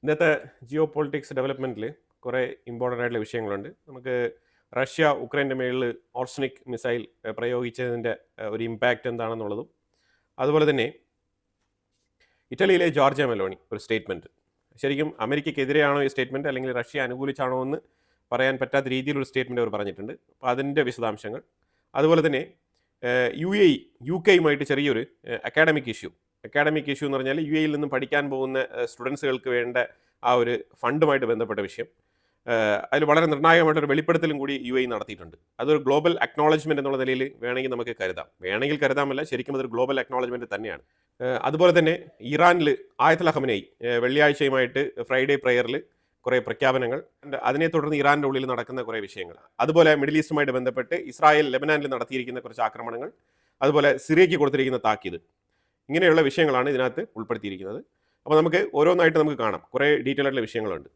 ഇന്നത്തെ ജിയോ പൊളിറ്റിക്സ് ഡെവലപ്മെൻറ്റിൽ കുറേ ഇമ്പോർട്ടൻ്റ് ആയിട്ടുള്ള വിഷയങ്ങളുണ്ട്. നമുക്ക് റഷ്യ ഉക്രൈൻ്റെ മേളിൽ ഓർസനിക് മിസൈൽ പ്രയോഗിച്ചതിൻ്റെ ഒരു ഇമ്പാക്റ്റ് എന്താണെന്നുള്ളതും, അതുപോലെ തന്നെ ഇറ്റലിയിലെ ജോർജിയ മെലോണി ഒരു സ്റ്റേറ്റ്മെൻറ്റ്, ശരിക്കും അമേരിക്കയ്ക്കെതിരെയാണോ ഈ സ്റ്റേറ്റ്മെൻറ്റ് അല്ലെങ്കിൽ റഷ്യ അനുകൂലിച്ചാണോ എന്ന് പറയാൻ പറ്റാത്ത രീതിയിലൊരു സ്റ്റേറ്റ്മെൻറ്റ് അവർ പറഞ്ഞിട്ടുണ്ട്. അപ്പോൾ അതിൻ്റെ വിശദാംശങ്ങൾ, അതുപോലെ തന്നെ യു കെയുമായിട്ട് ചെറിയൊരു അക്കാഡമിക് ഇഷ്യൂ എന്ന് പറഞ്ഞാൽ യു എയിൽ നിന്നും പഠിക്കാൻ പോകുന്ന സ്റ്റുഡൻസുകൾക്ക് വേണ്ട ആ ഒരു ഫണ്ടുമായിട്ട് ബന്ധപ്പെട്ട വിഷയം. അതിൽ വളരെ നിർണായകമായിട്ടൊരു വെളിപ്പെടുത്തലും കൂടി യു എ നടത്തിയിട്ടുണ്ട്. അതൊരു ഗ്ലോബൽ അക്നോളജ്മെൻറ്റ് എന്നുള്ള നിലയിൽ വേണമെങ്കിൽ നമുക്ക് കരുതാമല്ല, ശരിക്കും അതൊരു ഗ്ലോബൽ അക്നോളജ്മെൻറ്റ് തന്നെയാണ്. അതുപോലെ തന്നെ ഇറാനിൽ ആയത്തുള്ള ഖമനേയി വെള്ളിയാഴ്ചയുമായിട്ട് ഫ്രൈഡേ പ്രയറിൽ കുറേ പ്രഖ്യാപനങ്ങൾ, അതിനെ തുടർന്ന് ഇറാൻ്റെ ഉള്ളിൽ നടക്കുന്ന കുറേ വിഷയങ്ങൾ, അതുപോലെ മിഡിൽ ഈസ്റ്റുമായിട്ട് ബന്ധപ്പെട്ട് ഇസ്രായേൽ ലെബനാനിൽ നടത്തിയിരിക്കുന്ന കുറച്ച് ആക്രമണങ്ങൾ, അതുപോലെ സിറിയയ്ക്ക് കൊടുത്തിരിക്കുന്ന താക്കീത്, ഇങ്ങനെയുള്ള വിഷയങ്ങളാണ് ഇതിനകത്ത് ഉൾപ്പെടുത്തിയിരിക്കുന്നത്. അപ്പോൾ നമുക്ക് ഓരോന്നായിട്ട് നമുക്ക് കാണാം, കുറേ ഡീറ്റെയിൽ ആയിട്ടുള്ള വിഷയങ്ങളുണ്ട്.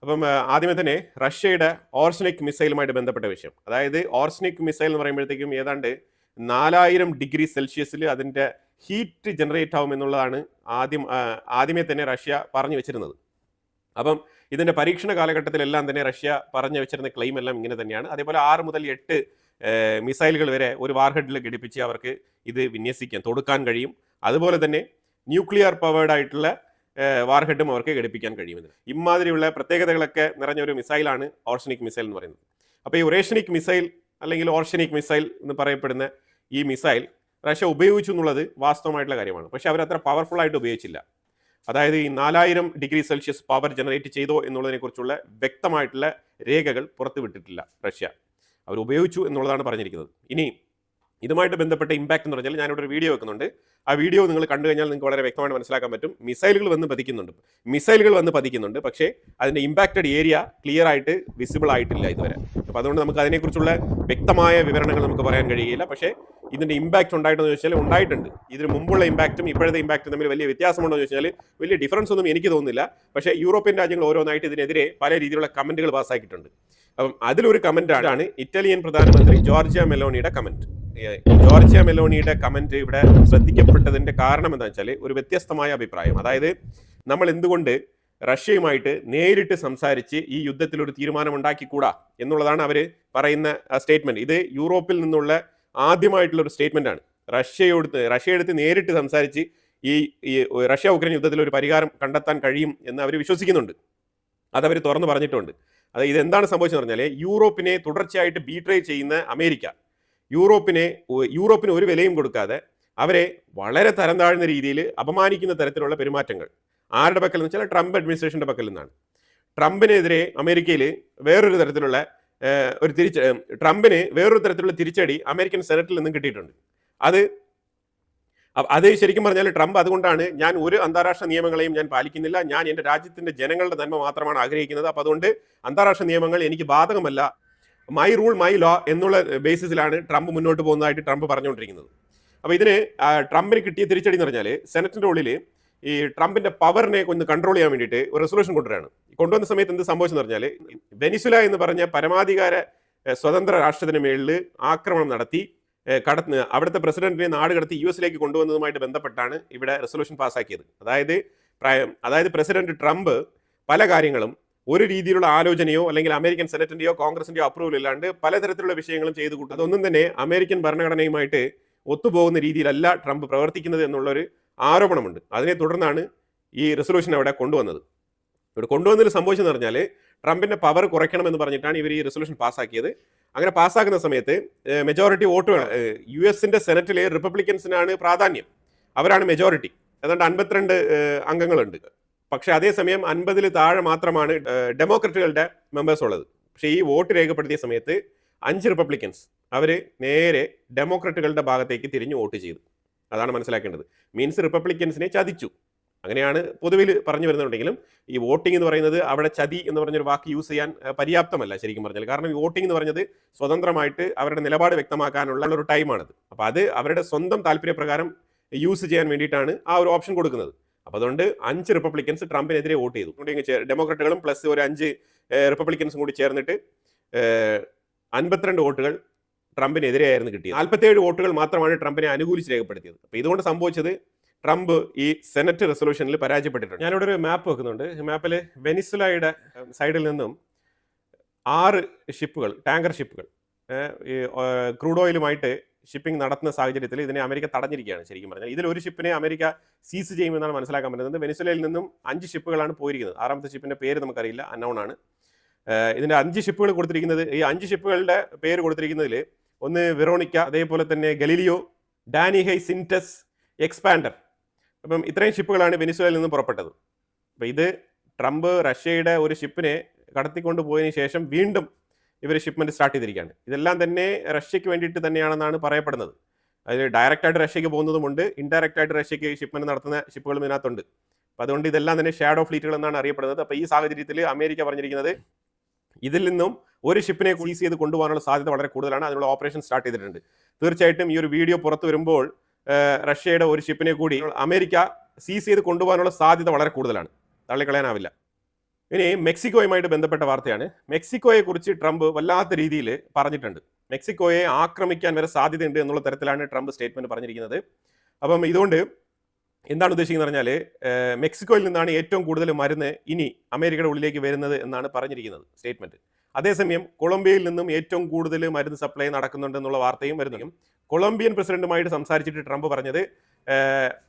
അപ്പം ആദ്യമേ തന്നെ റഷ്യയുടെ ഓർസനിക് മിസൈലുമായിട്ട് ബന്ധപ്പെട്ട വിഷയം. അതായത് ഓർസനിക് മിസൈൽ എന്ന് പറയുമ്പോഴത്തേക്കും ഏതാണ്ട് 4000 ഡിഗ്രി സെൽഷ്യസിൽ അതിൻ്റെ ഹീറ്റ് ജനറേറ്റ് ആവും എന്നുള്ളതാണ് ആദ്യമേ തന്നെ റഷ്യ പറഞ്ഞു വെച്ചിരുന്നത്. അപ്പം ഇതിൻ്റെ പരീക്ഷണ കാലഘട്ടത്തിലെല്ലാം തന്നെ റഷ്യ പറഞ്ഞു വെച്ചിരുന്ന ക്ലെയിം എല്ലാം ഇങ്ങനെ തന്നെയാണ്. അതേപോലെ 6 മുതൽ 8 മിസൈലുകൾ വരെ ഒരു വാർഹെഡിൽ ഘടിപ്പിച്ച് അവർക്ക് ഇത് തൊടുക്കാൻ കഴിയും. അതുപോലെ തന്നെ ന്യൂക്ലിയർ പവേർഡ് ആയിട്ടുള്ള വാർഹെഡും അവർക്ക് ഘടിപ്പിക്കാൻ കഴിയുമെന്ന്. ഇമാതിരിയുള്ള പ്രത്യേകതകളൊക്കെ നിറഞ്ഞ ഒരു മിസൈലാണ് ഓർസനിക് മിസൈൽ എന്ന് പറയുന്നത്. അപ്പോൾ ഈ ഒറേഷനിക് മിസൈൽ അല്ലെങ്കിൽ ഓർഷനിക് മിസൈൽ എന്ന് പറയപ്പെടുന്ന ഈ മിസൈൽ റഷ്യ ഉപയോഗിച്ചു എന്നുള്ളത് വാസ്തവമായിട്ടുള്ള കാര്യമാണ്. പക്ഷേ അവരത്ര പവർഫുൾ ആയിട്ട് ഉപയോഗിച്ചില്ല. അതായത് ഈ 4000 ഡിഗ്രി സെൽഷ്യസ് പവർ ജനറേറ്റ് ചെയ്തോ എന്നുള്ളതിനെക്കുറിച്ചുള്ള വ്യക്തമായിട്ടുള്ള രേഖകൾ പുറത്തുവിട്ടിട്ടില്ല റഷ്യ. അവർ ഉപയോഗിച്ചു എന്നുള്ളതാണ് പറഞ്ഞിരിക്കുന്നത്. ഇനി ഇതുമായിട്ട് ബന്ധപ്പെട്ട ഇമ്പാക്റ്റ് എന്ന് പറഞ്ഞാൽ ഞാനിവിടെ ഒരു വീഡിയോ വെക്കുന്നുണ്ട്. ആ വീഡിയോ നിങ്ങൾ കണ്ടു കഴിഞ്ഞാൽ നിങ്ങൾക്ക് വളരെ വ്യക്തമായിട്ട് മനസ്സിലാക്കാൻ പറ്റും. മിസൈലുകൾ വന്ന് പതിക്കുന്നുണ്ട്, പക്ഷേ അതിൻ്റെ ഇമ്പാക്റ്റഡ് ഏരിയ ക്ലിയർ ആയിട്ട് വിസിബിൾ ആയിട്ടില്ല ഇതുവരെ. അപ്പോൾ അതുകൊണ്ട് നമുക്ക് അതിനെക്കുറിച്ചുള്ള വ്യക്തമായ വിവരണങ്ങൾ നമുക്ക് പറയാൻ കഴിയില്ല. പക്ഷേ ഇതിൻ്റെ ഇമ്പാക്റ്റ് ഉണ്ടായിട്ടെന്ന് ചോദിച്ചാൽ ഉണ്ടായിട്ടുണ്ട്. ഇതിന് മുമ്പുള്ള ഇമ്പാക്റ്റും ഇപ്പോഴത്തെ ഇമ്പാക്റ്റും തമ്മിൽ വലിയ വ്യത്യാസമുണ്ടോ എന്ന് ചോദിച്ചാൽ വലിയ ഡിഫറൻസ് ഒന്നും എനിക്ക് തോന്നുന്നില്ല. പക്ഷേ യൂറോപ്യൻ രാജ്യങ്ങൾ ഓരോന്നായിട്ട് ഇതിനെതിരെ പല രീതിയിലുള്ള കമൻറ്റുകൾ പാസ്സാക്കിയിട്ടുണ്ട്. അപ്പം അതിലൊരു കമൻറ്റാണ് ഇറ്റാലിയൻ പ്രധാനമന്ത്രി ജോർജിയ മെലോണിയുടെ കമൻറ്റ്. ജോർജിയ മെലോണിയുടെ കമൻറ്റ് ഇവിടെ ശ്രദ്ധിക്കപ്പെട്ടതിൻ്റെ കാരണം എന്താ വെച്ചാൽ ഒരു വ്യത്യസ്തമായ അഭിപ്രായം. അതായത് നമ്മൾ എന്തുകൊണ്ട് റഷ്യയുമായിട്ട് നേരിട്ട് സംസാരിച്ച് ഈ യുദ്ധത്തിൽ ഒരു തീരുമാനം ഉണ്ടാക്കിക്കൂടാ എന്നുള്ളതാണ് അവർ പറയുന്ന സ്റ്റേറ്റ്മെൻറ്റ്. ഇത് യൂറോപ്പിൽ നിന്നുള്ള ആദ്യമായിട്ടുള്ള ഒരു സ്റ്റേറ്റ്മെൻ്റ് ആണ്. റഷ്യയെടുത്ത് നേരിട്ട് സംസാരിച്ച് ഈ റഷ്യ ഉക്രൈൻ യുദ്ധത്തിൽ ഒരു പരിഹാരം കണ്ടെത്താൻ കഴിയും എന്ന് അവർ വിശ്വസിക്കുന്നുണ്ട്. അതവർ തുറന്നു പറഞ്ഞിട്ടുണ്ട്. അത് ഇതെന്താണ് സംഭവിച്ചെന്ന് പറഞ്ഞാൽ യൂറോപ്പിനെ തുടർച്ചയായിട്ട് ബീട്രേ ചെയ്യുന്ന അമേരിക്ക യൂറോപ്പിന് ഒരു വിലയും കൊടുക്കാതെ അവരെ വളരെ തരം താഴ്ന്ന രീതിയിൽ അപമാനിക്കുന്ന തരത്തിലുള്ള പെരുമാറ്റങ്ങൾ ആരുടെ പക്കൽ എന്ന് വെച്ചാൽ ട്രംപ് അഡ്മിനിസ്ട്രേഷൻ്റെ പക്കൽ നിന്നാണ്. ട്രംപിനെതിരെ അമേരിക്കയിൽ വേറൊരു തരത്തിലുള്ള തിരിച്ചടി അമേരിക്കൻ സെനറ്റിൽ നിന്നും കിട്ടിയിട്ടുണ്ട്. അത് ശരിക്കും പറഞ്ഞാൽ ട്രംപ് അതുകൊണ്ടാണ് ഞാൻ ഒരു അന്താരാഷ്ട്ര നിയമങ്ങളെയും ഞാൻ പാലിക്കുന്നില്ല, ഞാൻ എൻ്റെ രാജ്യത്തിൻ്റെ ജനങ്ങളുടെ നന്മ മാത്രമാണ് ആഗ്രഹിക്കുന്നത്, അപ്പോൾ അതുകൊണ്ട് അന്താരാഷ്ട്ര നിയമങ്ങൾ എനിക്ക് ബാധകമല്ല, മൈ റൂൾ മൈ ലോ എന്നുള്ള ബേസിസിലാണ് ട്രംപ് മുന്നോട്ട് പോകുന്നതായിട്ട് ട്രംപ് പറഞ്ഞുകൊണ്ടിരിക്കുന്നത്. അപ്പോൾ ഇതിന് ട്രംപിന് കിട്ടിയ തിരിച്ചടി എന്ന് പറഞ്ഞാൽ സെനറ്റിൻ്റെ ഉള്ളിൽ ഈ ട്രംപിൻ്റെ പവറിനെ ഒന്ന് കൺട്രോൾ ചെയ്യാൻ വേണ്ടിയിട്ട് ഒരു റെസൊല്യൂഷൻ കൊണ്ടുവന്ന സമയത്ത് എന്ത് സംഭവിച്ചെന്ന് പറഞ്ഞാൽ വെനിസുല എന്ന് പറഞ്ഞ പരമാധികാര സ്വതന്ത്ര രാഷ്ട്രത്തിന് മേളിൽ ആക്രമണം നടത്തി അവിടുത്തെ പ്രസിഡന്റിനെ നാട് കടത്തി US കൊണ്ടുവന്നതുമായിട്ട് ബന്ധപ്പെട്ടാണ് ഇവിടെ റെസൊല്യൂഷൻ പാസ്സാക്കിയത്. അതായത് പ്രസിഡന്റ് ട്രംപ് പല കാര്യങ്ങളും ഒരു രീതിയിലുള്ള ആലോചനയോ അല്ലെങ്കിൽ അമേരിക്കൻ സെനറ്റിൻ്റെയോ കോൺഗ്രസിൻ്റെയോ അപ്രൂവൽ ഇല്ലാണ്ട് പലതരത്തിലുള്ള വിഷയങ്ങളും ചെയ്തു കൂട്ടും. അതൊന്നും തന്നെ അമേരിക്കൻ ഭരണഘടനയുമായിട്ട് ഒത്തുപോകുന്ന രീതിയിലല്ല ട്രംപ് പ്രവർത്തിക്കുന്നത് എന്നുള്ളൊരു ആരോപണമുണ്ട്. അതിനെ തുടർന്നാണ് ഈ റെസൊല്യൂഷൻ അവിടെ കൊണ്ടുവന്നത്. ഇവിടെ കൊണ്ടുവന്നതിൽ സംഭവിച്ചെന്ന് പറഞ്ഞാൽ ട്രംപിൻ്റെ പവർ കുറയ്ക്കണമെന്ന് പറഞ്ഞിട്ടാണ് ഇവർ ഈ റെസൊല്യൂഷൻ പാസ്സാക്കിയത്. അങ്ങനെ പാസ്സാക്കുന്ന സമയത്ത് മെജോറിറ്റി വോട്ടുകൾ US സെനറ്റിലെ റിപ്പബ്ലിക്കൻസിനാണ് പ്രാധാന്യം, അവരാണ് മെജോറിറ്റി. ഏതാണ്ട് 52 അംഗങ്ങളുണ്ട്. പക്ഷേ അതേസമയം 50 താഴെ മാത്രമാണ് ഡെമോക്രറ്റുകളുടെ മെമ്പേഴ്സ് ഉള്ളത്. പക്ഷേ ഈ വോട്ട് രേഖപ്പെടുത്തിയ സമയത്ത് 5 റിപ്പബ്ലിക്കൻസ് അവർ നേരെ ഡെമോക്രറ്റുകളുടെ ഭാഗത്തേക്ക് തിരിഞ്ഞ് വോട്ട് ചെയ്തു. അതാണ് മനസ്സിലാക്കേണ്ടത്. മീൻസ് റിപ്പബ്ലിക്കൻസിനെ ചതിച്ചു, അങ്ങനെയാണ് പൊതുവിൽ പറഞ്ഞു വരുന്നുണ്ടെങ്കിലും ഈ വോട്ടിംഗ് എന്ന് പറയുന്നത് അവിടെ ചതി എന്ന് പറഞ്ഞൊരു വാക്ക് യൂസ് ചെയ്യാൻ പര്യാപ്തമല്ല ശരിക്കും പറഞ്ഞാൽ. കാരണം ഈ വോട്ടിംഗ് എന്ന് പറഞ്ഞത് സ്വതന്ത്രമായിട്ട് അവരുടെ നിലപാട് വ്യക്തമാക്കാനുള്ള ഒരു ടൈമാണത്. അപ്പോൾ അത് അവരുടെ സ്വന്തം താല്പര്യപ്രകാരം യൂസ് ചെയ്യാൻ വേണ്ടിയിട്ടാണ് ആ ഒരു ഓപ്ഷൻ കൊടുക്കുന്നത്. അപ്പോൾ അതുകൊണ്ട് 5 റിപ്പബ്ലിക്കൻസ് ട്രംപിനെതിരെ വോട്ട് ചെയ്തു. ഡെമോക്രാറ്റുകളും പ്ലസ് ഒരു 5 റിപ്പബ്ലിക്കൻസും കൂടി ചേർന്നിട്ട് 52 വോട്ടുകൾ ട്രംപിനെതിരെയായിരുന്നു കിട്ടിയത്. 47 വോട്ടുകൾ മാത്രമാണ് ട്രംപിനെ അനുകൂലിച്ച് രേഖപ്പെടുത്തിയത്. അപ്പോൾ ഇതുകൊണ്ട് സംഭവിച്ചത് ട്രംപ് ഈ സെനറ്റ് റെസൊല്യൂഷനിൽ പരാജയപ്പെട്ടിട്ടുണ്ട്. ഞാനിവിടെ ഒരു മാപ്പ് വെക്കുന്നുണ്ട്. ഈ മാപ്പിൽ വെനിസുലയുടെ സൈഡിൽ നിന്നും 6 ഷിപ്പുകൾ, ടാങ്കർ ഷിപ്പുകൾ, ഈ ക്രൂഡ് ഓയിലുമായിട്ട് ഷിപ്പിംഗ് നടത്തുന്ന സാഹചര്യത്തിൽ ഇതിനെ അമേരിക്ക തടഞ്ഞിരിക്കുകയാണ്. ശരിക്കും പറഞ്ഞാൽ ഇതിൽ ഒരു ഷിപ്പിനെ അമേരിക്ക സീസ് ചെയ്യുമെന്നാണ് മനസ്സിലാക്കാൻ പറ്റുന്നത്. വെനിസുലയിൽ നിന്നും 5 ഷിപ്പുകളാണ് പോയിരിക്കുന്നത്. 6ാമത്തെ ഷിപ്പിന്റെ പേര് നമുക്കറിയില്ല, അൺനോൺ ആണ്. ഇതിന്റെ 5 ഷിപ്പുകൾ കൊടുത്തിരിക്കുന്നത്, ഈ 5 ഷിപ്പുകളുടെ പേര് കൊടുത്തിരിക്കുന്നതിൽ ഒന്ന് വെറോണിക്ക, അതേപോലെ തന്നെ ഗലീലിയോ, ഡാനിഹൈ, സിൻറ്റസ്, എക്സ്പാൻഡർ. അപ്പം ഇത്രയും ഷിപ്പുകളാണ് വെനിസുലയിൽ നിന്ന് പുറപ്പെട്ടത്. അപ്പോൾ ഇത് ട്രംപ് റഷ്യയുടെ ഒരു ഷിപ്പിനെ കടത്തിക്കൊണ്ട് പോയതിന് ശേഷം വീണ്ടും ഇവർ ഷിപ്മെന്റ് സ്റ്റാർട്ട് ചെയ്തിരിക്കുകയാണ്. ഇതെല്ലാം തന്നെ റഷ്യയ്ക്ക് വേണ്ടിയിട്ട് തന്നെയാണെന്നാണ് പറയപ്പെടുന്നത്. അതിൽ ഡയറക്റ്റായിട്ട് റഷ്യയ്ക്ക് പോകുന്നതുമുണ്ട്, ഇൻഡയറക്റ്റ് ആയിട്ട് റഷ്യയ്ക്ക് ഷിപ്മെന്റ് നടത്തുന്ന ഷിപ്പുകളും ഇതിനകത്തുണ്ട്. അപ്പോൾ അതുകൊണ്ട് ഇതെല്ലാം തന്നെ ഷാഡോ ഫ്ലീറ്റുകൾ എന്നാണ് അറിയപ്പെടുന്നത്. അപ്പോൾ ഈ സാഹചര്യത്തിൽ അമേരിക്ക പറഞ്ഞിരിക്കുന്നത് ഇതിൽ നിന്നും ഒരു ഷിപ്പിനെ സീസ് ചെയ്ത് കൊണ്ടുപോകാനുള്ള സാധ്യത വളരെ കൂടുതലാണ്. അതിനുള്ള ഓപ്പറേഷൻ സ്റ്റാർട്ട് ചെയ്തിട്ടുണ്ട്. തീർച്ചയായിട്ടും ഈ ഒരു വീഡിയോ പുറത്തു വരുമ്പോൾ റഷ്യയുടെ ഒരു ഷിപ്പിനെ കൂടി അമേരിക്ക സീസ് ചെയ്ത് കൊണ്ടുപോകാനുള്ള സാധ്യത വളരെ കൂടുതലാണ്, തള്ളിക്കളയാനാവില്ല. ഇനി മെക്സിക്കോയുമായിട്ട് ബന്ധപ്പെട്ട വാർത്തയാണ്. മെക്സിക്കോയെ കുറിച്ച് ട്രംപ് വല്ലാത്ത രീതിയിൽ പറഞ്ഞിട്ടുണ്ട്. മെക്സിക്കോയെ ആക്രമിക്കാൻ വരെ സാധ്യതയുണ്ട് എന്നുള്ള തരത്തിലാണ് ട്രംപ് സ്റ്റേറ്റ്മെന്റ് പറഞ്ഞിരിക്കുന്നത്. അപ്പം ഇതുകൊണ്ട് എന്താണ് ഉദ്ദേശിക്കുന്നത് പറഞ്ഞാൽ മെക്സിക്കോയിൽ നിന്നാണ് ഏറ്റവും കൂടുതൽ മരുന്ന് ഇനി അമേരിക്കയുടെ ഉള്ളിലേക്ക് വരുന്നത് എന്നാണ് പറഞ്ഞിരിക്കുന്നത് സ്റ്റേറ്റ്മെന്റ്. അതേസമയം കൊളംബിയയിൽ നിന്നും ഏറ്റവും കൂടുതൽ മരുന്ന് സപ്ലൈ നടക്കുന്നുണ്ട് എന്നുള്ള വാർത്തയും വരുന്നു. കൊളംബിയൻ പ്രസിഡന്റുമായിട്ട് സംസാരിച്ചിട്ട് ട്രംപ് പറഞ്ഞത്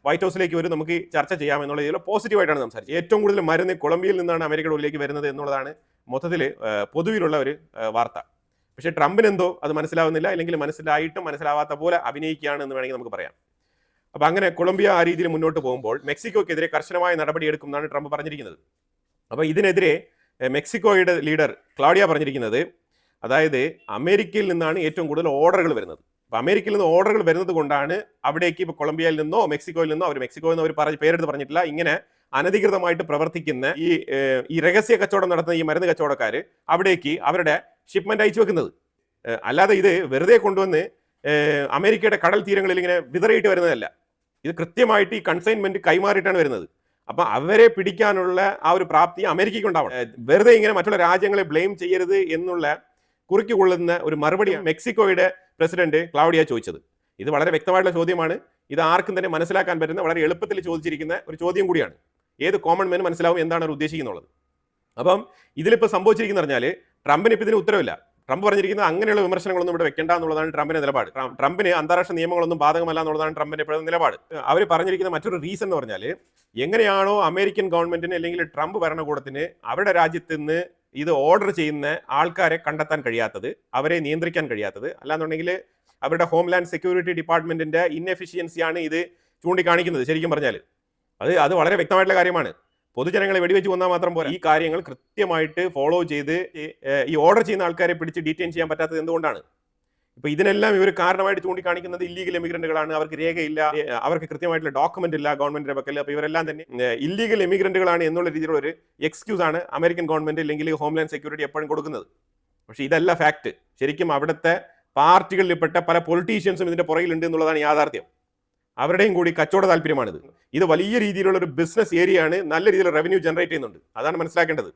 വൈറ്റ് ഹൗസിലേക്ക് വരും, നമുക്ക് ചർച്ച ചെയ്യാം എന്നുള്ള രീതിയിൽ പോസിറ്റീവായിട്ടാണ് സംസാരിച്ചത്. ഏറ്റവും കൂടുതൽ മരുന്ന് കൊളംബിയയിൽ നിന്നാണ് അമേരിക്കയുടെ ഉള്ളിലേക്ക് വരുന്നത് എന്നുള്ളതാണ് മൊത്തത്തിൽ പൊതുവിലുള്ള ഒരു വാർത്ത. പക്ഷേ ട്രംപിനെന്തോ അത് മനസ്സിലാവുന്നില്ല, അല്ലെങ്കിൽ മനസ്സിലായിട്ടും മനസ്സിലാവാത്ത പോലെ അഭിനയിക്കുകയാണ് എന്ന് വേണമെങ്കിൽ നമുക്ക് പറയാം. അപ്പം അങ്ങനെ കൊളംബിയ ആ രീതിയിൽ മുന്നോട്ട് പോകുമ്പോൾ മെക്സിക്കോക്കെതിരെ കർശനമായ നടപടിയെടുക്കും എന്നാണ് ട്രംപ് പറഞ്ഞിരിക്കുന്നത്. അപ്പോൾ ഇതിനെതിരെ മെക്സിക്കോയുടെ ലീഡർ ക്ലൗഡിയ പറഞ്ഞിരിക്കുന്നത്, അതായത് അമേരിക്കയിൽ നിന്നാണ് ഏറ്റവും കൂടുതൽ ഓർഡറുകൾ വരുന്നത്. അപ്പോൾ അമേരിക്കയിൽ നിന്ന് ഓർഡറുകൾ വരുന്നത് കൊണ്ടാണ് അവിടേക്ക് ഇപ്പോൾ കൊളംബിയയിൽ നിന്നോ മെക്സിക്കോയിൽ നിന്നോ, മെക്സിക്കോയിൽ നിന്ന് അവർ പേരെടുത്ത് പറഞ്ഞിട്ടില്ല, ഇങ്ങനെ അനധികൃതമായിട്ട് പ്രവർത്തിക്കുന്ന ഈ രഹസ്യ കച്ചവടം നടത്തുന്ന ഈ മരുന്ന് കച്ചവടക്കാർ അവിടേക്ക് അവരുടെ ഷിപ്മെന്റ് അയച്ചു വെക്കുന്നത്. അല്ലാതെ ഇത് വെറുതെ കൊണ്ടുവന്ന് അമേരിക്കയുടെ കടൽ തീരങ്ങളിൽ ഇങ്ങനെ വിതറിയിട്ട് വരുന്നതല്ല. ഇത് കൃത്യമായിട്ട് ഈ കൺസൈൻമെന്റ് കൈമാറിയിട്ടാണ് വരുന്നത്. അപ്പം അവരെ പിടിക്കാനുള്ള ആ ഒരു പ്രാപ്തി അമേരിക്കയ്ക്ക് ഉണ്ടാവണം. വെറുതെ ഇങ്ങനെ മറ്റുള്ള രാജ്യങ്ങളെ ബ്ലെയിം ചെയ്യരുത് എന്നുള്ള കുറിക്ക് കൊള്ളുന്ന ഒരു മറുപടി മെക്സിക്കോയുടെ പ്രസിഡന്റ് ക്ലൗഡിയ ചോദിച്ചത്. ഇത് വളരെ വ്യക്തമായിട്ടുള്ള ചോദ്യമാണ്. ഇത് ആർക്കും തന്നെ മനസ്സിലാക്കാൻ പറ്റുന്ന, വളരെ എളുപ്പത്തിൽ ചോദിച്ചിരിക്കുന്ന ഒരു ചോദ്യം കൂടിയാണ്. ഏത് കോമൺ മാനും മനസ്സിലാവും എന്താണ് അവർ ഉദ്ദേശിക്കുന്നുള്ളത്. അപ്പം ഇതിലിപ്പോൾ സംഭവിച്ചിരിക്കുന്ന പറഞ്ഞാൽ ട്രംപിന് ഇപ്പം ഇതിന് ഉത്തരവില്ല. ട്രംപ് പറഞ്ഞിരിക്കുന്നത് അങ്ങനെയുള്ള വിമർശനങ്ങളൊന്നും ഇവിടെ വെക്കേണ്ട എന്നുള്ളതാണ് ട്രംപിന്റെ നിലപാട്. ട്രംപിന് അന്താരാഷ്ട്ര നിയമങ്ങളൊന്നും ബാധകമല്ല എന്നുള്ളതാണ് ട്രംപിന്റെ ഇപ്പോഴത്തെ നിലപാട്. അവർ പറഞ്ഞിരിക്കുന്ന മറ്റൊരു റീസൺ എന്ന് പറഞ്ഞാൽ, എങ്ങനെയാണോ അമേരിക്കൻ ഗവൺമെന്റിന് അല്ലെങ്കിൽ ട്രംപ് ഭരണകൂടത്തിന് അവരുടെ രാജ്യത്ത് നിന്ന് ഇത് ഓർഡർ ചെയ്യുന്ന ആൾക്കാരെ കണ്ടെത്താൻ കഴിയാത്തത്, അവരെ നിയന്ത്രിക്കാൻ കഴിയാത്തത്, അല്ലാന്നുണ്ടെങ്കിൽ അവരുടെ ഹോംലാൻഡ് സെക്യൂരിറ്റി ഡിപ്പാർട്ട്മെന്റിന്റെ ഇൻഎഫിഷ്യൻസിയാണ് ഇത് ചൂണ്ടിക്കാണിക്കുന്നത്. ശരിക്കും പറഞ്ഞാൽ അത് വളരെ വ്യക്തമായിട്ടുള്ള കാര്യമാണ്. പൊതുജനങ്ങളെ വെടിവെച്ച് കൊന്നാൽ മാത്രം പോരാ, ഈ കാര്യങ്ങൾ കൃത്യമായിട്ട് ഫോളോ ചെയ്ത് ഈ ഓർഡർ ചെയ്യുന്ന ആൾക്കാരെ പിടിച്ച് ഡീറ്റെയിൻ ചെയ്യാൻ പറ്റാത്തത് എന്തുകൊണ്ടാണ്? ഇപ്പൊ ഇതിനെല്ലാം ഇവർ കാരണമായിട്ട് ചൂണ്ടിക്കാണിക്കുന്നത് ഇല്ലീഗൽ എമിഗ്രന്റുകളാണ്, അവർക്ക് രേഖയില്ല, അവർക്ക് കൃത്യമായിട്ടുള്ള ഡോക്യുമെന്റ് ഇല്ല ഗവൺമെന്റിന്റെ പക്കൽ. അപ്പൊ ഇവരെല്ലാം തന്നെ ഇല്ലീഗൽ എമിഗ്രന്റുകളാണ് എന്നുള്ള രീതിയിലുള്ള ഒരു എക്സ്ക്യൂസ് ആണ് അമേരിക്കൻ ഗവൺമെന്റ് അല്ലെങ്കിൽ ഹോംലാൻഡ് സെക്യൂരിറ്റി എപ്പോഴും കൊടുക്കുന്നത്. പക്ഷെ ഇതല്ല ഫാക്ട്. ശരിക്കും അവിടുത്തെ പാർട്ടികളിൽപ്പെട്ട പല പൊളിറ്റീഷ്യൻസും ഇതിന്റെ പുറകിലുണ്ട് എന്നുള്ളതാണ് യാഥാർത്ഥ്യം. അവരുടെയും കൂടി കച്ചവട താല്പര്യമാണിത്. ഇത് വലിയ രീതിയിലുള്ള ഒരു ബിസിനസ് ഏരിയ ആണ്, നല്ല രീതിയിൽ റവന്യൂ ജനറേറ്റ് ചെയ്യുന്നുണ്ട്. അതാണ് മനസ്സിലാക്കേണ്ടത്.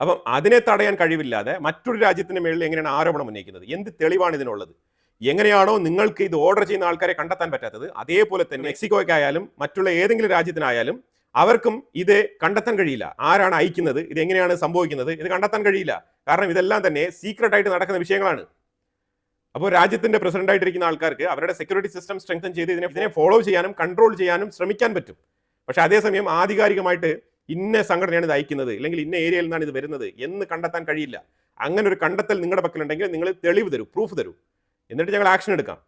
അപ്പം അതിനെ തടയാൻ കഴിവില്ലാതെ മറ്റൊരു രാജ്യത്തിന് മേളിൽ എങ്ങനെയാണ് ആരോപണം ഉന്നയിക്കുന്നത്? എന്ത് തെളിവാണ് ഇതിനുള്ളത്? എങ്ങനെയാണോ നിങ്ങൾക്ക് ഇത് ഓർഡർ ചെയ്യുന്ന ആൾക്കാരെ കണ്ടെത്താൻ പറ്റാത്തത്, അതേപോലെ തന്നെ മെക്സിക്കോയ്ക്കായാലും മറ്റുള്ള ഏതെങ്കിലും രാജ്യത്തിനായാലും അവർക്കും ഇത് കണ്ടെത്താൻ കഴിയില്ല. ആരാണ് അയക്കുന്നത്, ഇത് എങ്ങനെയാണ് സംഭവിക്കുന്നത്, ഇത് കണ്ടെത്താൻ കഴിയില്ല. കാരണം ഇതെല്ലാം തന്നെ സീക്രട്ട് ആയിട്ട് നടക്കുന്ന വിഷയങ്ങളാണ്. അപ്പോൾ രാജ്യത്തിന്റെ പ്രസിഡന്റ് ആയിട്ടിരിക്കുന്ന ആൾക്കാർക്ക് അവരുടെ സെക്യൂരിറ്റി സിസ്റ്റം സ്ട്രെങ്തൻ ചെയ്ത് ഇതിനെ ഫോളോ ചെയ്യാനും കൺട്രോൾ ചെയ്യാനും ശ്രമിക്കാൻ പറ്റും. പക്ഷെ അതേസമയം ആധികാരികമായിട്ട് ഇന്ന സംഘടനയാണ് ഇത് അയക്കുന്നത്, അല്ലെങ്കിൽ ഇന്ന ഏരിയയിൽ നിന്നാണ് ഇത് വരുന്നത് എന്ന് കണ്ടെത്താൻ കഴിയില്ല. അങ്ങനെ ഒരു കണ്ടെത്തൽ നിങ്ങളുടെ പക്കലുണ്ടെങ്കിൽ നിങ്ങൾ തെളിവ് തരൂ, പ്രൂഫ് തരൂ, എന്നിട്ട് ഞങ്ങൾ ആക്ഷൻ എടുക്കാം.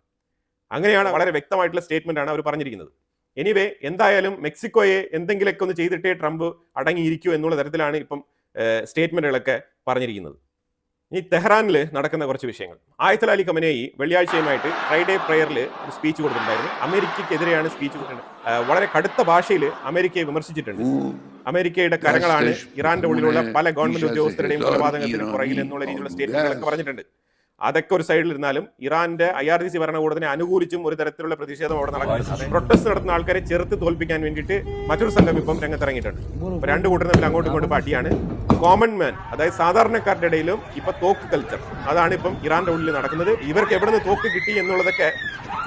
അങ്ങനെയാണ് വളരെ വ്യക്തമായിട്ടുള്ള സ്റ്റേറ്റ്മെന്റ് ആണ് അവർ പറഞ്ഞിരിക്കുന്നത്. എനിവേ, എന്തായാലും മെക്സിക്കോയെ എന്തെങ്കിലുമൊക്കെ ഒന്ന് ചെയ്തിട്ടേ ട്രംപ് അടങ്ങിയിരിക്കൂ എന്നുള്ള തരത്തിലാണ് ഇപ്പം സ്റ്റേറ്റ്മെന്റുകളൊക്കെ പറഞ്ഞിരിക്കുന്നത്. ഈ തെഹ്റാനിൽ നടക്കുന്ന കുറച്ച് വിഷയങ്ങൾ. ആയത്തുൽ അലി ഖമനേയി വെള്ളിയാഴ്ചയുമായിട്ട് ഫ്രൈഡേ പ്രയറിൽ ഒരു സ്പീച്ച് കൊടുത്തിട്ടുണ്ടായിരുന്നു. അമേരിക്കയ്ക്കെതിരെയാണ് സ്പീച്ച് കൊടുത്തിട്ടുണ്ട്. വളരെ കടുത്ത ഭാഷയിൽ അമേരിക്കയെ വിമർശിച്ചിട്ടുണ്ട്. അമേരിക്കയുടെ കരങ്ങളാണ് ഇറാന്റെ ഉള്ളിലുള്ള പല ഗവൺമെന്റ് ഉദ്യോഗസ്ഥരുടെയും കൊലപാതകത്തിന് പുറകിൽ എന്നുള്ള രീതിയിലുള്ള സ്റ്റേറ്റ്മെന്റുകളൊക്കെ പറഞ്ഞിട്ടുണ്ട്. അതൊക്കെ ഒരു സൈഡിൽ ഇരുന്നാലും ഇറാന്റെ IRGC ഭരണകൂടത്തിനെ അനുകൂലിച്ചും ഒരു തരത്തിലുള്ള പ്രതിഷേധം അവിടെ നടക്കുന്നത്. പ്രൊട്ടസ്റ്റ് നടത്തുന്ന ആൾക്കാരെ ചെറുത്ത് തോൽപ്പിക്കാൻ വേണ്ടിയിട്ട് മറ്റൊരു സംഘം ഇപ്പം രംഗത്തിറങ്ങിയിട്ടുണ്ട്. ഇപ്പൊ രണ്ട് കൂട്ടരും തമ്മിൽ അങ്ങോട്ടും ഇങ്ങോട്ടും അടിയാണ്. കോമൺ മാൻ, അതായത് സാധാരണക്കാരുടെ ഇടയിലും ഇപ്പൊ തോക്ക് കൾച്ചർ, അതാണ് ഇപ്പം ഇറാന്റെ ഉള്ളിൽ നടക്കുന്നത്. ഇവർക്ക് എവിടെ നിന്ന് തോക്ക് കിട്ടി എന്നുള്ളതൊക്കെ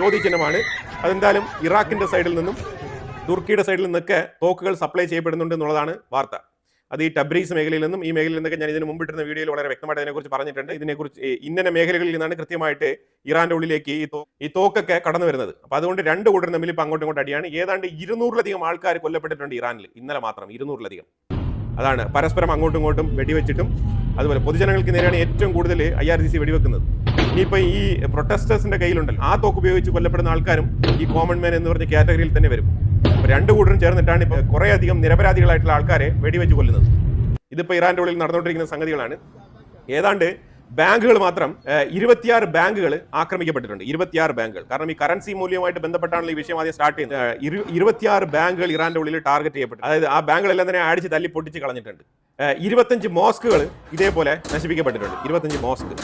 ചോദ്യചിഹ്നമാണ്. അതെന്തായാലും ഇറാഖിന്റെ സൈഡിൽ നിന്നും തുർക്കിയുടെ സൈഡിൽ നിന്നൊക്കെ തോക്കുകൾ സപ്ലൈ ചെയ്യപ്പെടുന്നുണ്ട് എന്നുള്ളതാണ് വാർത്ത. അത് ഈ ടബ്രീസ് മേഖലയിൽ നിന്നും ഈ മേഖലയിൽ നിന്നൊക്കെ ഞാൻ ഇതിന് മുമ്പിട്ടിരുന്ന വീഡിയോയിൽ വളരെ വ്യക്തമായിട്ട് അതിനെക്കുറിച്ച് പറഞ്ഞിട്ടുണ്ട്. ഇതിനെക്കുറിച്ച് ഇന്ന മേഖലകളിൽ നിന്നാണ് കൃത്യമായിട്ട് ഇറാന്റെ ഉള്ളിലേക്ക് ഈ തോക്കൊക്കെ കടന്നു വരുന്നത്. അപ്പോൾ അതുകൊണ്ട് രണ്ട് കൂട്ടരും തമ്മിൽ ഇപ്പം അങ്ങോട്ടും ഇങ്ങോട്ടും അടിയാണ്. ഏതാണ്ട് 200-ലധികം ആൾക്കാർ കൊല്ലപ്പെട്ടിട്ടുണ്ട് ഇറാനിൽ ഇന്നലെ മാത്രം, 200-ലധികം. അതാണ് പരസ്പരം അങ്ങോട്ടും ഇങ്ങോട്ടും വെടിവെച്ചിട്ടും. അതുപോലെ പൊതുജനങ്ങൾക്ക് നേരെയാണ് ഏറ്റവും കൂടുതൽ IRGC വെടിവെക്കുന്നത്. ഇനിയിപ്പോൾ ഈ പ്രൊട്ടസ്റ്റേഴ്സിന്റെ കയ്യിലുണ്ടല്ലോ, ആ തോക്ക് ഉപയോഗിച്ച് കൊല്ലപ്പെടുന്ന ആൾക്കാരും ഈ കോമൺ മാൻ എന്ന് പറഞ്ഞ കാറ്റഗറിയിൽ തന്നെ വരും. അപ്പോൾ രണ്ട് കൂട്ടരും ചേർന്നിട്ടാണ് ഇപ്പോൾ കുറേ അധികം നിരപരാധികളായിട്ടുള്ള ആൾക്കാരെ വെടിവെച്ച് കൊല്ലുന്നത്. ഇതിപ്പോൾ ഇറാന്റെ ഉള്ളിൽ നടന്നുകൊണ്ടിരിക്കുന്ന സംഗതികളാണ്. ഏതാണ്ട് ബാങ്കുകൾ മാത്രം 26 ബാങ്കുകൾ ആക്രമിക്കപ്പെട്ടിട്ടുണ്ട്. 26 ബാങ്കുകൾ. കാരണം ഈ കറൻസി മൂല്യവുമായിട്ട് ബന്ധപ്പെട്ടാണല്ലോ ഈ വിഷയം ആദ്യം സ്റ്റാർട്ട് ചെയ്യുന്നത്. 26 ബാങ്കുകൾ ഇറാന്റെ ഉള്ളിൽ ടാർഗറ്റ് ചെയ്യപ്പെട്ടു. അതായത് ആ ബാങ്കുകളെല്ലാം തന്നെ അടിച്ച് തല്ലി പൊട്ടിച്ച് കളഞ്ഞിട്ടുണ്ട്. 25 മോസ്കുകൾ ഇതേപോലെ നശിപ്പിക്കപ്പെട്ടിട്ടുണ്ട്. 25 മോസ്ക്.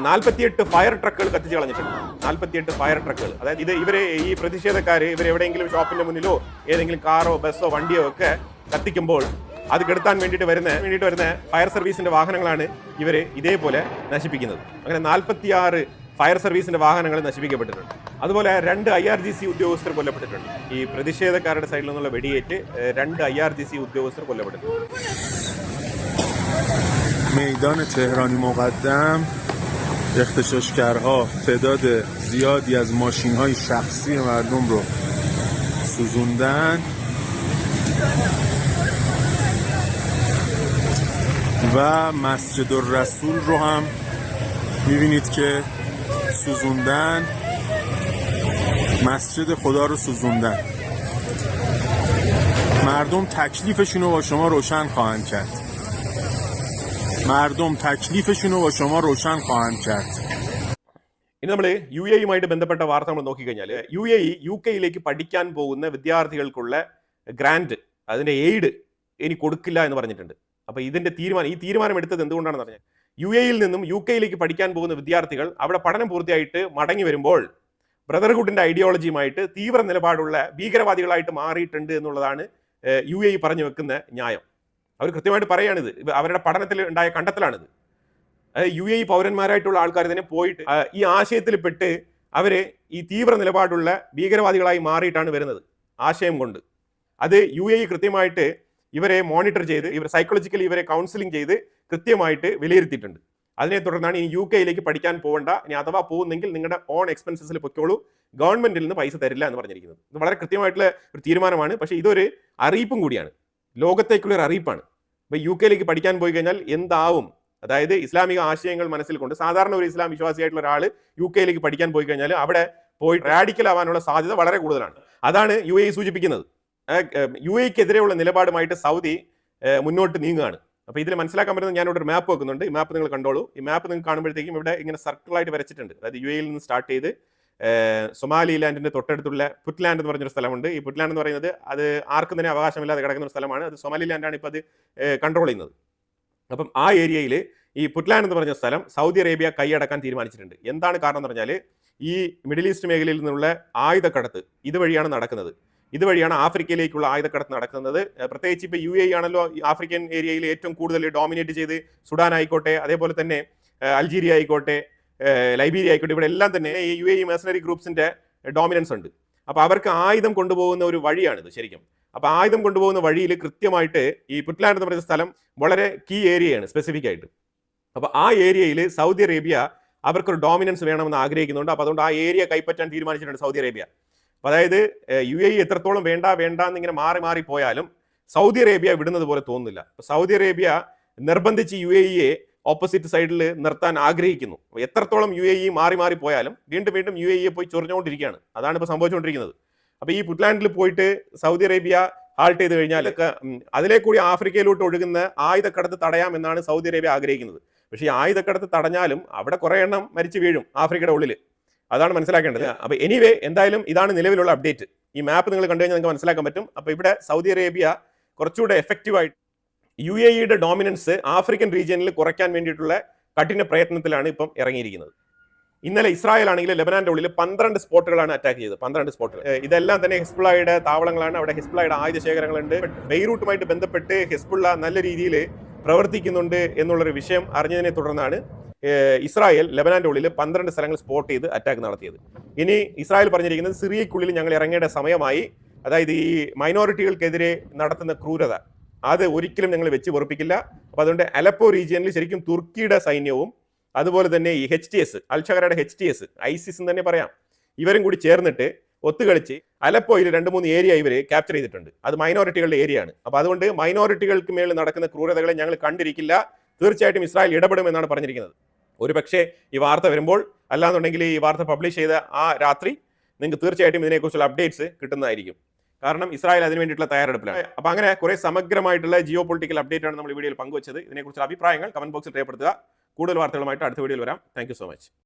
48 ഫയർ ട്രക്കുകൾ കത്തിച്ച് കളഞ്ഞിട്ടുണ്ട്. 48 ഫയർ ട്രക്കുകൾ. അതായത് ഇവരെ ഈ പ്രതിഷേധക്കാർ ഇവരെവിടെയെങ്കിലും ഷോപ്പിന്റെ മുന്നിലോ ഏതെങ്കിലും കാറോ ബസ്സോ വണ്ടിയോ ഒക്കെ കത്തിക്കുമ്പോൾ അത് കെടുത്താൻ വേണ്ടിയിട്ട് വരുന്ന ഫയർ സർവീസിന്റെ വാഹനങ്ങളാണ് ഇവര് ഇതേപോലെ നശിപ്പിക്കുന്നത്. അങ്ങനെ 46 ഫയർ സർവീസിന്റെ വാഹനങ്ങൾ നശിപ്പിക്കപ്പെട്ടിട്ടുണ്ട്. അതുപോലെ 2 IRGC ഉദ്യോഗസ്ഥർ കൊല്ലപ്പെട്ടിട്ടുണ്ട്. ഈ പ്രതിഷേധക്കാരുടെ സൈഡിൽ നിന്നുള്ള വെടിയേറ്റ് 2 IRGC ഉദ്യോഗസ്ഥർ കൊല്ലപ്പെട്ടിട്ടുണ്ട്. میدان تهرانی مقدم اغتشاشگرها تعداد زیادی از ماشین‌های شخصی مردم رو سوزوندن و مسجد الرسول رو هم می‌بینید که سوزوندن. مسجد خدا رو سوزوندن. مردم تکلیفشون رو با شما روشن خواهند کرد. ഇനി നമ്മൾ UAE-യുമായിട്ട് ബന്ധപ്പെട്ട വാർത്ത നമ്മൾ നോക്കിക്കഴിഞ്ഞാൽ UAE UK-യിലേക്ക് പഠിക്കാൻ പോകുന്ന വിദ്യാർത്ഥികൾക്കുള്ള ഗ്രാന്റ്, അതിന്റെ എയ്ഡ് ഇനി കൊടുക്കില്ല എന്ന് പറഞ്ഞിട്ടുണ്ട്. അപ്പോൾ ഈ തീരുമാനം എടുത്തത് എന്തുകൊണ്ടാണെന്ന് പറഞ്ഞാൽ UAE-യിൽ നിന്നും UK-യിലേക്ക് പഠിക്കാൻ പോകുന്ന വിദ്യാർത്ഥികൾ അവിടെ പഠനം പൂർത്തിയായിട്ട് മടങ്ങി വരുമ്പോൾ ബ്രദർഹുഡിന്റെ ഐഡിയോളജിയുമായിട്ട് തീവ്ര നിലപാടുള്ള ഭീകരവാദികളായിട്ട് മാറിയിട്ടുണ്ട് എന്നുള്ളതാണ് UAE പറഞ്ഞു വെക്കുന്ന ന്യായം. അവർ കൃത്യമായിട്ട് പറയാണിത്. അവരുടെ പഠനത്തിൽ ഉണ്ടായ കണ്ടെത്തലാണിത്. UAE പൗരന്മാരായിട്ടുള്ള ആൾക്കാർ തന്നെ പോയിട്ട് ഈ ആശയത്തിൽ പെട്ട് അവര് ഈ തീവ്ര നിലപാടുള്ള ഭീകരവാദികളായി മാറിയിട്ടാണ് വരുന്നത് ആശയം കൊണ്ട്. അത് UAE കൃത്യമായിട്ട് ഇവരെ മോണിറ്റർ ചെയ്ത് സൈക്കോളജിക്കലി ഇവരെ കൗൺസിലിംഗ് ചെയ്ത് കൃത്യമായിട്ട് വിലയിരുത്തിയിട്ടുണ്ട്. അതിനെ തുടർന്നാണ് ഇനി UK-യിലേക്ക് പഠിക്കാൻ പോകണ്ട, ഇനി അഥവാ പോകുന്നെങ്കിൽ നിങ്ങളുടെ ഓൺ എക്സ്പെൻസസിൽ പൊയ്ക്കോളൂ, ഗവൺമെന്റിൽ നിന്ന് പൈസ തരില്ല എന്ന് പറഞ്ഞിരിക്കുന്നത്. ഇത് വളരെ കൃത്യമായിട്ടുള്ള ഒരു തീരുമാനമാണ്. പക്ഷേ ഇതൊരു അറിയിപ്പും കൂടിയാണ്, ലോകത്തേക്കുള്ള ഒരു അറിയിപ്പാണ്. ഇപ്പൊ UK-യിലേക്ക് പഠിക്കാൻ പോയി കഴിഞ്ഞാൽ എന്താവും, അതായത് ഇസ്ലാമിക ആശയങ്ങൾ മനസ്സിൽ കൊണ്ട് സാധാരണ ഒരു ഇസ്ലാം വിശ്വാസിയായിട്ടുള്ള ഒരാൾ UK-യിലേക്ക് പഠിക്കാൻ പോയി കഴിഞ്ഞാൽ അവിടെ പോയി റാഡിക്കൽ ആവാനുള്ള സാധ്യത വളരെ കൂടുതലാണ്. അതാണ് UAE സൂചിപ്പിക്കുന്നത്. UAE-ക്കെതിരെയുള്ള നിലപാടുമായിട്ട് സൗദി മുന്നോട്ട് നീങ്ങുകയാണ്. അപ്പോൾ ഇതിൽ മനസ്സിലാക്കാൻ പറ്റുന്നത്, ഞാനിവിടെ ഒരു മാപ്പ് വെക്കുന്നുണ്ട്. ഈ മാപ്പ് നിങ്ങൾ കണ്ടോളൂ. ഈ മാപ്പ് നിങ്ങൾക്ക് കാണുമ്പോഴത്തേക്കും ഇവിടെ ഇങ്ങനെ സർക്കിളായിട്ട് വരച്ചിട്ടുണ്ട്. അതായത് UAE-യിൽ നിന്ന് സ്റ്റാർട്ട് ചെയ്ത് സൊമാലിലാൻഡിന്റെ തൊട്ടടുത്തുള്ള പുറ്റ്ലാൻഡ് എന്ന് പറഞ്ഞൊരു സ്ഥലമുണ്ട്. ഈ പുറ്റ്ലാൻഡ് എന്ന് പറയുന്നത് അത് ആർക്കും തന്നെ അവകാശമില്ലാതെ കിടക്കുന്ന ഒരു സ്ഥലമാണ്. അത് സൊമാലിലാൻഡാണ് ഇപ്പോൾ അത് കൺട്രോൾ ചെയ്യുന്നത്. അപ്പം ആ ഏരിയയിൽ ഈ പുറ്റ്ലാൻഡ് എന്ന് പറഞ്ഞ സ്ഥലം സൗദി അറേബ്യ കൈയടക്കാൻ തീരുമാനിച്ചിട്ടുണ്ട്. എന്താണ് കാരണം എന്ന് പറഞ്ഞാൽ ഈ മിഡിൽ ഈസ്റ്റ് മേഖലയിൽ നിന്നുള്ള ആയുധക്കടത്ത് ഇതുവഴിയാണ് നടക്കുന്നത്. ഇതുവഴിയാണ് ആഫ്രിക്കയിലേക്കുള്ള ആയുധക്കടത്ത് നടക്കുന്നത്. പ്രത്യേകിച്ച് ഇപ്പോൾ UAE ആണല്ലോ ആഫ്രിക്കൻ ഏരിയയിൽ ഏറ്റവും കൂടുതൽ ഡോമിനേറ്റ് ചെയ്ത്. സുഡാൻ ആയിക്കോട്ടെ, അതേപോലെ തന്നെ അൾജീരിയ ആയിക്കോട്ടെ, ലൈബീരിയ ആയിക്കോട്ടെ, ഇവിടെ എല്ലാം തന്നെ ഈ UAE മെർസനറി ഗ്രൂപ്പ്സിന്റെ ഡോമിനൻസ് ഉണ്ട്. അപ്പോൾ അവർക്ക് ആയുധം കൊണ്ടുപോകുന്ന ഒരു വഴിയാണിത് ശരിക്കും. അപ്പോൾ ആയുധം കൊണ്ടുപോകുന്ന വഴിയിൽ കൃത്യമായിട്ട് ഈ പുറ്റ്ലാൻഡ് എന്ന് പറയുന്ന സ്ഥലം വളരെ കീ ഏരിയയാണ് സ്പെസിഫിക് ആയിട്ട്. അപ്പോൾ ആ ഏരിയയിൽ സൗദി അറേബ്യ അവർക്കൊരു ഡോമിനൻസ് വേണമെന്ന് ആഗ്രഹിക്കുന്നുണ്ട്. അപ്പോൾ അതുകൊണ്ട് ആ ഏരിയ കൈപ്പറ്റാൻ തീരുമാനിച്ചിട്ടുണ്ട് സൗദി അറേബ്യ. അപ്പോൾ അതായത് UAE എത്രത്തോളം വേണ്ട എന്നിങ്ങനെ മാറി പോയാലും സൗദി അറേബ്യ വിടുന്നത് പോലെ തോന്നുന്നില്ല. സൗദി അറേബ്യ നിർബന്ധിച്ച് UAE-യെ ഓപ്പോസിറ്റ് സൈഡിൽ നിർത്താൻ ആഗ്രഹിക്കുന്നു. എത്രത്തോളം UAE മാറി പോയാലും വീണ്ടും UAE-യെ പോയി ചൊറിഞ്ഞുകൊണ്ടിരിക്കുകയാണ്. അതാണ് ഇപ്പോൾ സംഭവിച്ചുകൊണ്ടിരിക്കുന്നത്. അപ്പോൾ ഈ പുറ്റ്ലാൻഡിൽ പോയിട്ട് സൗദി അറേബ്യ ഹാൾട്ട് ചെയ്ത് കഴിഞ്ഞാൽ അതിലേക്കൂടി ആഫ്രിക്കയിലോട്ട് ഒഴുകുന്ന ആയുധക്കടത്ത് തടയാമെന്നാണ് സൗദി അറേബ്യ ആഗ്രഹിക്കുന്നത്. പക്ഷേ ഈ ആയുധക്കടത്ത് തടഞ്ഞാലും അവിടെ കുറേ എണ്ണം മരിച്ചു വീഴും ആഫ്രിക്കയുടെ ഉള്ളിൽ. അതാണ് മനസ്സിലാക്കേണ്ടത്. അപ്പോൾ എനിവേ എന്തായാലും ഇതാണ് നിലവിലുള്ള അപ്ഡേറ്റ്. ഈ മാപ്പ് നിങ്ങൾ കണ്ടു കഴിഞ്ഞാൽ നിങ്ങൾക്ക് മനസ്സിലാക്കാൻ പറ്റും. അപ്പോൾ ഇവിടെ സൗദി അറേബ്യ കുറച്ചുകൂടെ എഫക്റ്റീവായിട്ട് UAE-യുടെ ഡോമിനൻസ് ആഫ്രിക്കൻ റീജിയനിൽ കുറയ്ക്കാൻ വേണ്ടിയിട്ടുള്ള കഠിന പ്രയത്നത്തിലാണ് ഇപ്പം ഇറങ്ങിയിരിക്കുന്നത്. ഇന്നലെ ഇസ്രായേൽ ആണെങ്കിൽ ലെബനാന്റെ ഉള്ളിൽ 12 സ്പോട്ടുകളാണ് അറ്റാക്ക് ചെയ്തത്. 12 സ്പോട്ടുകൾ. ഇതെല്ലാം തന്നെ ഹിസ്ബുള്ളയുടെ താവളങ്ങളാണ്. അവിടെ ഹിസ്ബുള്ളയുടെ ആയുധ ശേഖരങ്ങളുണ്ട്. ബെയ്റൂട്ടുമായിട്ട് ബന്ധപ്പെട്ട് ഹിസ്ബുള്ള നല്ല രീതിയിൽ പ്രവർത്തിക്കുന്നുണ്ട് എന്നുള്ളൊരു വിഷയം അറിഞ്ഞതിനെ തുടർന്നാണ് ഇസ്രായേൽ ലെബനാന്റെ ഉള്ളിൽ 12 സ്ഥലങ്ങൾ സ്പോട്ട് ചെയ്ത് അറ്റാക്ക് നടത്തിയത്. ഇനി ഇസ്രായേൽ പറഞ്ഞിരിക്കുന്നത് സിറിയക്കുള്ളിൽ ഞങ്ങൾ ഇറങ്ങേണ്ട സമയമായി. അതായത് ഈ മൈനോറിറ്റികൾക്കെതിരെ നടത്തുന്ന ക്രൂരത അത് ഒരിക്കലും ഞങ്ങൾ വെച്ച് പൊറുപ്പിക്കില്ല. അപ്പോൾ അതുകൊണ്ട് അലപ്പോ റീജിയനിൽ ശരിക്കും തുർക്കിയുടെ സൈന്യവും അതുപോലെ തന്നെ ഈ HTS, അൽഷഹറയുടെ HTS, ഐസിസ് എന്ന് തന്നെ പറയാം, ഇവരും കൂടി ചേർന്നിട്ട് ഒത്തുകളിച്ച് അലപ്പോയിൽ 2-3 ഏരിയ ഇവർ ക്യാപ്ചർ ചെയ്തിട്ടുണ്ട്. അത് മൈനോറിറ്റികളുടെ ഏരിയ ആണ്. അപ്പോൾ അതുകൊണ്ട് മൈനോറിറ്റികൾക്ക് മേൽ നടക്കുന്ന ക്രൂരതകളെ ഞങ്ങൾ കണ്ടിരിക്കില്ല. തീർച്ചയായിട്ടും ഇസ്രായേൽ ഇടപെടുമെന്നാണ് പറഞ്ഞിരിക്കുന്നത്. ഒരു പക്ഷേ ഈ വാർത്ത വരുമ്പോൾ, അല്ലാന്നുണ്ടെങ്കിൽ ഈ വാർത്ത പബ്ലിഷ് ചെയ്ത ആ രാത്രി നിങ്ങൾക്ക് തീർച്ചയായിട്ടും ഇതിനെക്കുറിച്ചുള്ള അപ്ഡേറ്റ്സ് കിട്ടുന്നതായിരിക്കും. കാരണം ഇസ്രായേൽ അതിന് വേണ്ടിയിട്ടുള്ള തയ്യാറെടുപ്പിലാണ്. അപ്പോൾ അങ്ങനെ കുറെ സമഗ്രമായിട്ടുള്ള ജിയോ പൊളിറ്റിക്കൽ അപ്ഡേറ്റ് ആണ് നമ്മൾ ഈ വീഡിയോയിൽ പങ്കുവച്ചത്. ഇതിനെക്കുറിച്ചുള്ള അഭിപ്രായങ്ങൾ കമന്റ് ബോക്സിൽ രേഖപ്പെടുത്തുക. കൂടുതൽ വാർത്തകളുമായിട്ട് അടുത്ത വീഡിയോയിൽ വരാം. Thank you so much.